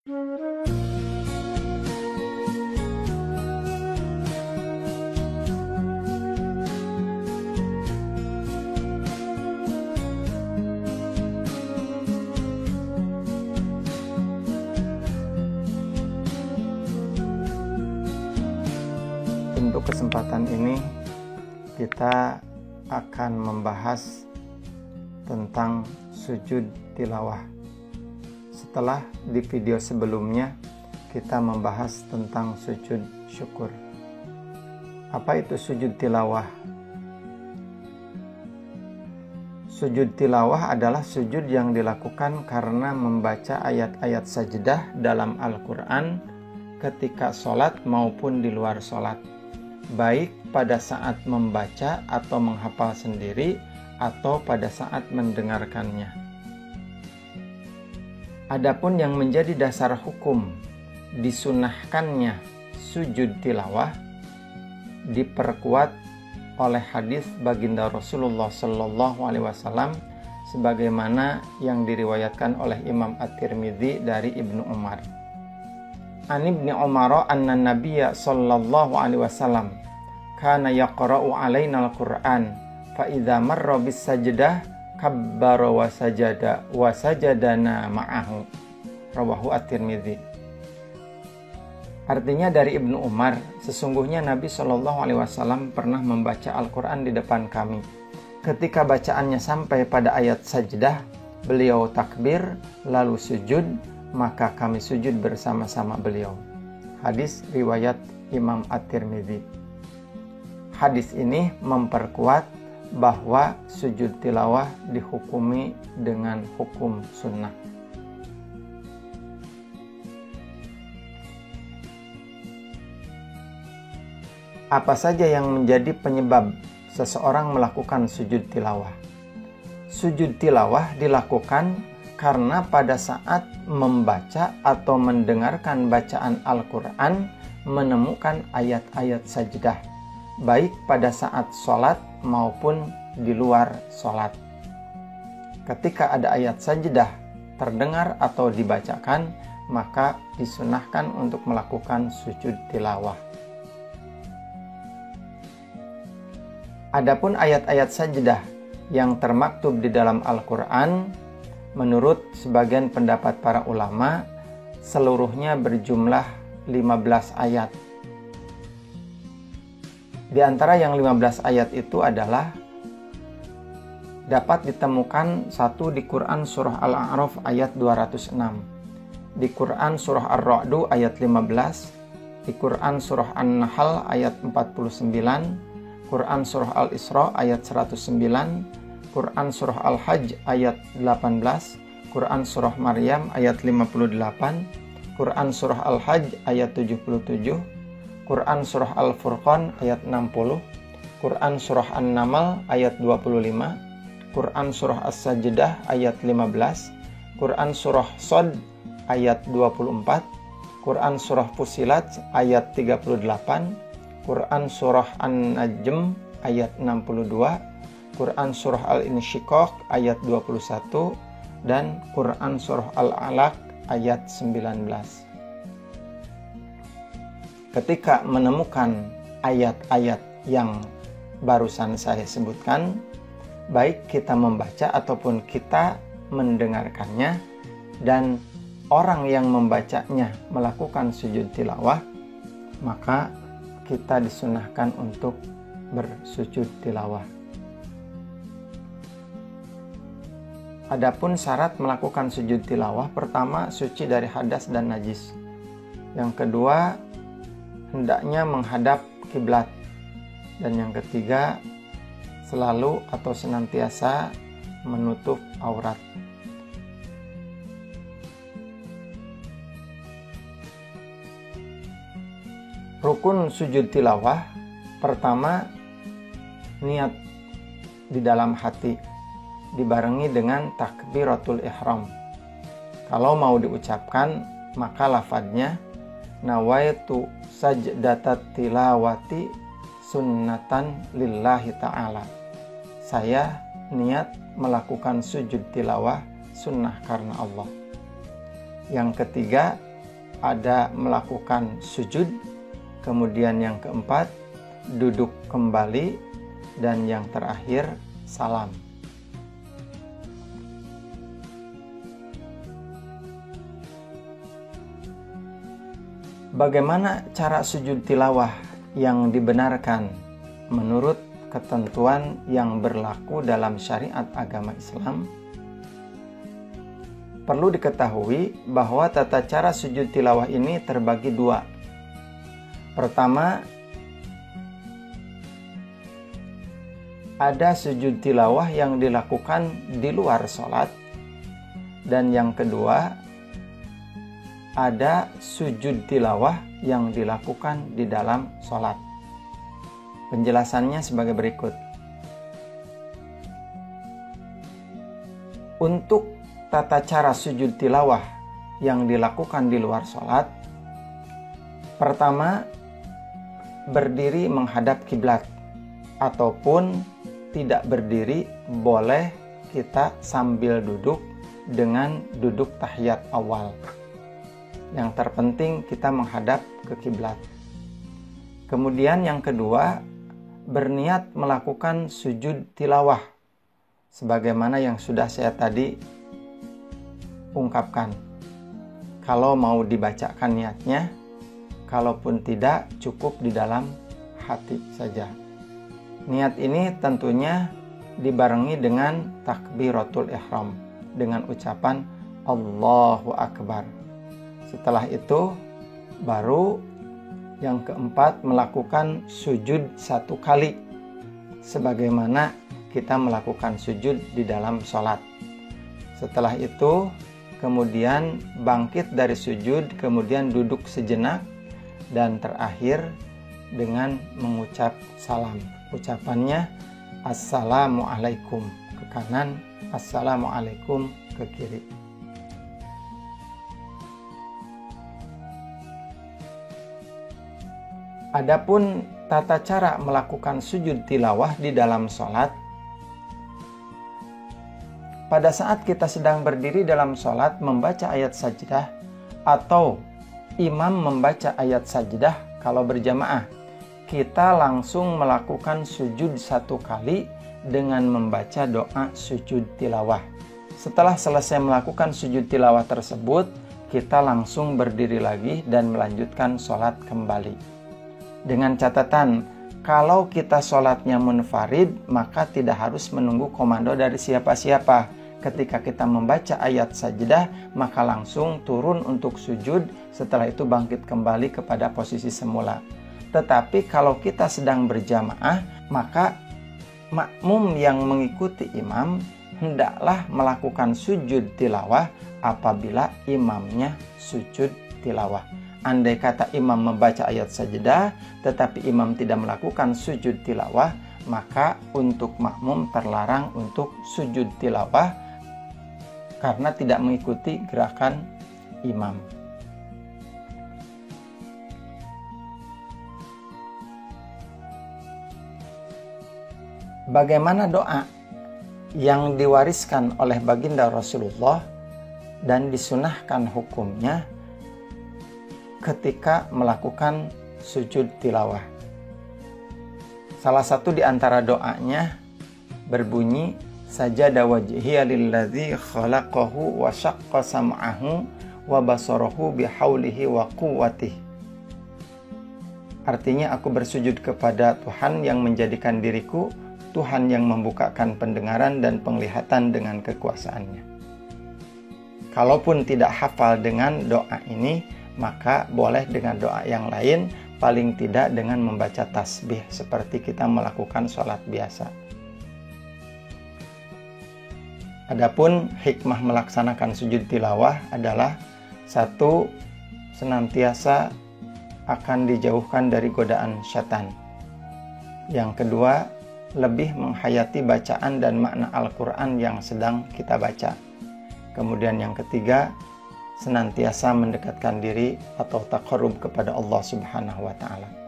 Untuk kesempatan ini kita akan membahas tentang sujud tilawah. Setelah di video sebelumnya kita membahas tentang sujud syukur. Apa itu sujud tilawah? Sujud tilawah adalah sujud yang dilakukan karena membaca ayat-ayat sajdah dalam Al-Quran ketika sholat maupun di luar sholat, baik pada saat membaca atau menghafal sendiri atau pada saat mendengarkannya. Adapun yang menjadi dasar hukum disunahkannya sujud tilawah diperkuat oleh hadis baginda Rasulullah Sallallahu Alaihi Wasallam sebagaimana yang diriwayatkan oleh Imam At-Tirmidzi dari Ibnu Umar. An Ibni Umar anna Nabiyya sallallahu alaihi wasallam kana yaqra'u alaina al-Qur'an fa idza marra bis sajdah kabbara wa sajadana ma'ahu. Rawahu At-Tirmidzi. Artinya dari Ibnu Umar, sesungguhnya Nabi sallallahu alaihi wasallam pernah membaca Al-Qur'an di depan kami. Ketika bacaannya sampai pada ayat sajdah, beliau takbir lalu sujud, maka kami sujud bersama-sama beliau. Hadis riwayat Imam At-Tirmidzi. Hadis ini memperkuat bahwa sujud tilawah dihukumi dengan hukum sunnah. Apa saja yang menjadi penyebab seseorang melakukan sujud tilawah? Sujud tilawah dilakukan karena pada saat membaca atau mendengarkan bacaan Al-Quran menemukan ayat-ayat sajdah, baik pada saat sholat maupun di luar sholat. Ketika ada ayat sajdah terdengar atau dibacakan, maka disunahkan untuk melakukan sujud tilawah. Adapun ayat-ayat sajdah yang termaktub di dalam Al-Quran, menurut sebagian pendapat para ulama, seluruhnya berjumlah 15 ayat. Di antara yang 15 ayat itu adalah dapat ditemukan satu di Quran Surah Al-A'raf ayat 206, di Quran Surah Ar-Ra'du ayat 15, di Quran Surah An-Nahl ayat 49, Quran Surah Al-Isra ayat 109, Quran Surah Al-Hajj ayat 18, Quran Surah Maryam ayat 58, Quran Surah Al-Hajj ayat 77, Quran Surah Al-Furqan ayat 60, Quran Surah An-Naml ayat 25, Quran Surah As-Sajdah ayat 15, Quran Surah Shad ayat 24, Quran Surah Fussilat ayat 38, Quran Surah An-Najm ayat 62, Quran Surah Al-Insyiqaq ayat 21, dan Quran Surah Al-Alaq ayat 19. Ketika menemukan ayat-ayat yang barusan saya sebutkan, baik kita membaca ataupun kita mendengarkannya, dan orang yang membacanya melakukan sujud tilawah, maka kita disunahkan untuk bersujud tilawah. Adapun syarat melakukan sujud tilawah, pertama suci dari hadas dan najis. Yang kedua, hendaknya menghadap kiblat. Dan yang ketiga, selalu atau senantiasa menutup aurat. Rukun sujud tilawah, pertama niat di dalam hati dibarengi dengan takbiratul ihram. Kalau mau diucapkan, maka lafadznya nawaitu sajdatat tilawati sunnatan lillahi ta'ala. Saya niat melakukan sujud tilawah sunnah karena Allah. Yang ketiga, ada melakukan sujud, kemudian yang keempat duduk kembali, dan yang terakhir salam. Bagaimana cara sujud tilawah yang dibenarkan menurut ketentuan yang berlaku dalam syariat agama Islam? Perlu diketahui bahwa tata cara sujud tilawah ini terbagi dua. Pertama, ada sujud tilawah yang dilakukan di luar sholat, dan yang kedua, ada sujud tilawah yang dilakukan di dalam sholat. Penjelasannya sebagai berikut. Untuk tata cara sujud tilawah yang dilakukan di luar sholat, pertama, berdiri menghadap kiblat, ataupun tidak berdiri, boleh kita sambil duduk dengan duduk tahiyat awal. Yang terpenting kita menghadap ke kiblat. Kemudian yang kedua, berniat melakukan sujud tilawah sebagaimana yang sudah saya tadi ungkapkan. Kalau mau dibacakan niatnya, kalaupun tidak, cukup di dalam hati saja. Niat ini tentunya dibarengi dengan takbiratul ihram, dengan ucapan Allahu Akbar. Setelah itu baru yang keempat melakukan sujud 1 kali sebagaimana kita melakukan sujud di dalam sholat. Setelah itu kemudian bangkit dari sujud, kemudian duduk sejenak, dan terakhir dengan mengucap salam. Ucapannya Assalamualaikum ke kanan, Assalamualaikum ke kiri. Adapun tata cara melakukan sujud tilawah di dalam sholat, pada saat kita sedang berdiri dalam sholat membaca ayat sajdah, atau imam membaca ayat sajdah kalau berjamaah, kita langsung melakukan sujud 1 kali dengan membaca doa sujud tilawah. Setelah selesai melakukan sujud tilawah tersebut, kita langsung berdiri lagi dan melanjutkan sholat kembali. Dengan catatan, kalau kita sholatnya munfarid, maka tidak harus menunggu komando dari siapa-siapa. Ketika kita membaca ayat sajdah, maka langsung turun untuk sujud, setelah itu bangkit kembali kepada posisi semula. Tetapi kalau kita sedang berjamaah, maka makmum yang mengikuti imam hendaklah melakukan sujud tilawah apabila imamnya sujud tilawah. Andai kata imam membaca ayat sajdah, tetapi imam tidak melakukan sujud tilawah, maka untuk makmum terlarang untuk sujud tilawah karena tidak mengikuti gerakan imam. Bagaimana doa yang diwariskan oleh baginda Rasulullah dan disunahkan hukumnya ketika melakukan sujud tilawah? Salah satu di antara doanya berbunyi, sajada wajhiya lilladzi khalaqahu wa syaqqa sam'ahu wa basarahu bihaulihi wa quwwatihi. Artinya, aku bersujud kepada Tuhan yang menjadikan diriku, Tuhan yang membukakan pendengaran dan penglihatan dengan kekuasaannya. Kalaupun tidak hafal dengan doa ini, maka boleh dengan doa yang lain, paling tidak dengan membaca tasbih seperti kita melakukan sholat biasa. Adapun hikmah melaksanakan sujud tilawah adalah 1. Senantiasa akan dijauhkan dari godaan syaitan. Yang kedua, lebih menghayati bacaan dan makna Al-Quran yang sedang kita baca. Kemudian yang ketiga, senantiasa mendekatkan diri atau taqarrub kepada Allah Subhanahu wa Ta'ala.